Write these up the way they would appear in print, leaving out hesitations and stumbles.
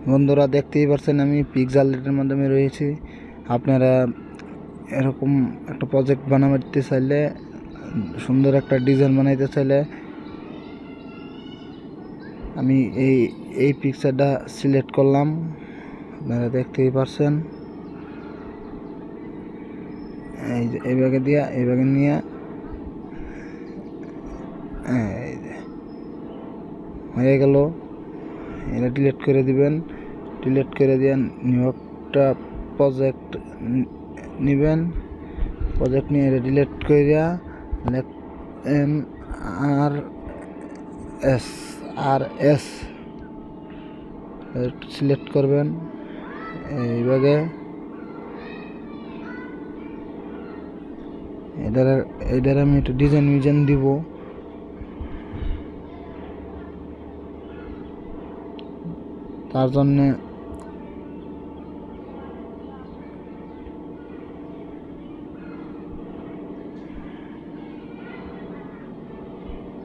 বন্ধুরা দেখতেই পাচ্ছেন আমি পিক্সেলের মাধ্যমে রয়েছি। আপনারা এরকম একটা প্রজেক্ট বানাতে চাইলে, সুন্দর একটা ডিজাইন বানাইতে চাইলে আমি এই পিকচারটা সিলেক্ট করলাম। আপনারা দেখতেই পাচ্ছেন এই ব্যাগে দিয়া এই ব্যাগে নিয়ে হয়ে গেল। এটা ডিলিট করে দিবেন। ডিলিট করে দিয়ে নিউ একটা প্রজেক্ট নেবেন। প্রজেক্ট নিয়ে এটা ডিলিট করে RS সিলেক্ট করবেন। এইভাবে এটার আমি একটু ডিজাইন দিব। তার জন্যে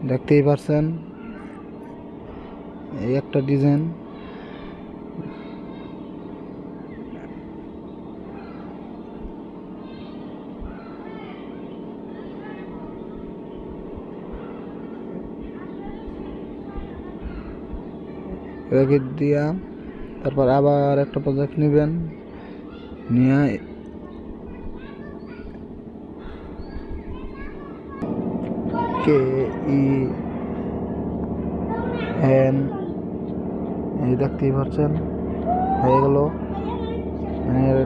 দেখতেই পারছেন এই একটা ডিজাইন। এটাকে দিয়া তারপর আবার একটা প্রজেক্ট নেবেন, নিয়ে KEN এই দেখতেই পাচ্ছেন হয়ে গেল।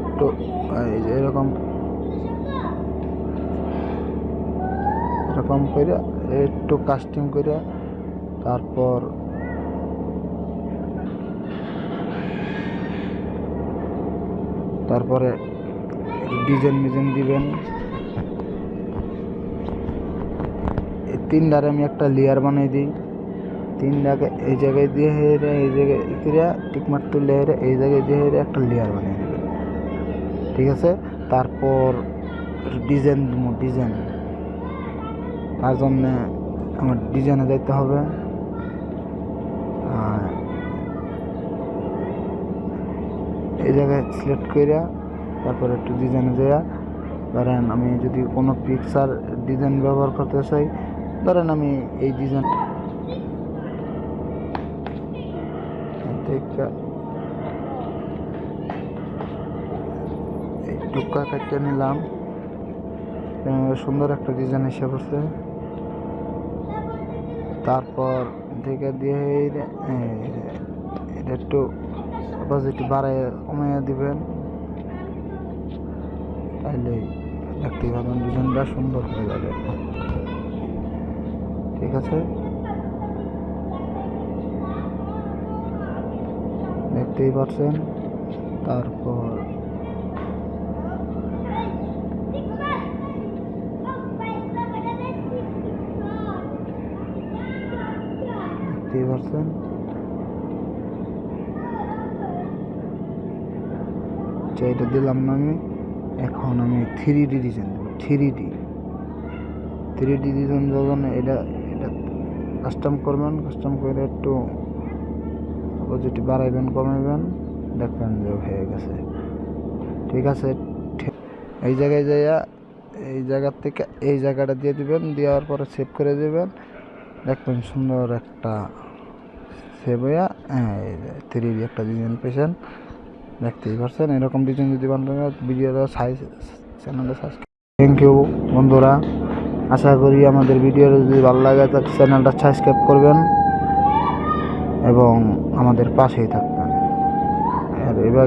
একটু এরকম করে একটু কাস্টিং করে তারপরে ডিজাইন দিবেন। এই তিনটারে আমি একটা লেয়ার বানিয়ে দিই। তিনটাকে এই জায়গায় দিয়ে এই জায়গায় টিকমার তুলে এই জায়গায় দিয়ে একটা লেয়ার বানিয়ে দেবেন। ঠিক আছে, তারপর ডিজাইন তার জন্য আমার ডিজাইনে যাইতে হবে। এই জায়গায় সিলেক্ট করে তারপর একটু ডিজাইনে যাওয়া। ধরেন আমি যদি কোনো পিকচার ডিজাইন ব্যবহার করতে চাই, ধরেন আমি এই ডিজাইন টুকা কাটতে নিলাম। সুন্দর একটা ডিজাইন এসে পড়ছে। তারপর থেকে দিয়ে এটা একটু অপোজিট বাড়ায় কমিয়ে দিবেন, তাইলে দেখতেই পাবেন ডিজাইনটা সুন্দর হয়ে যাবে। ঠিক আছে, দেখতেই পাচ্ছেন। তারপর দেখতেই পাচ্ছেন এটা দিলাম না আমি। এখন আমি 3D ডিজাইন দেবো। 3D ডিজাইন যখন এটা কাস্টম করবেন, কাস্টম করে একটু অপোজিট বাড়াইবেন কমাইবেন, দেখবেন যে হয়ে গেছে। ঠিক আছে, এই জায়গায় যাইয়া এই জায়গার থেকে এই জায়গাটা দিয়ে দিবেন। দেওয়ার পরে সেভ করে দেবেন। দেখবেন সুন্দর একটা সেভ হইয়া 3D একটা ডিজাইন পেয়েছেন। দেখতেই পাচ্ছেন। এরকম ডিজাইন যদি বানাতে ভিডিওটা চ্যানেলটা সাবস্ক্রাইব। থ্যাংক ইউ বন্ধুরা। আশা করি আমাদের ভিডিওটা যদি ভালো লাগে তাহলে চ্যানেলটা সাবস্ক্রাইব করবেন এবং আমাদের পাশেই থাকবেন। আর এভাবে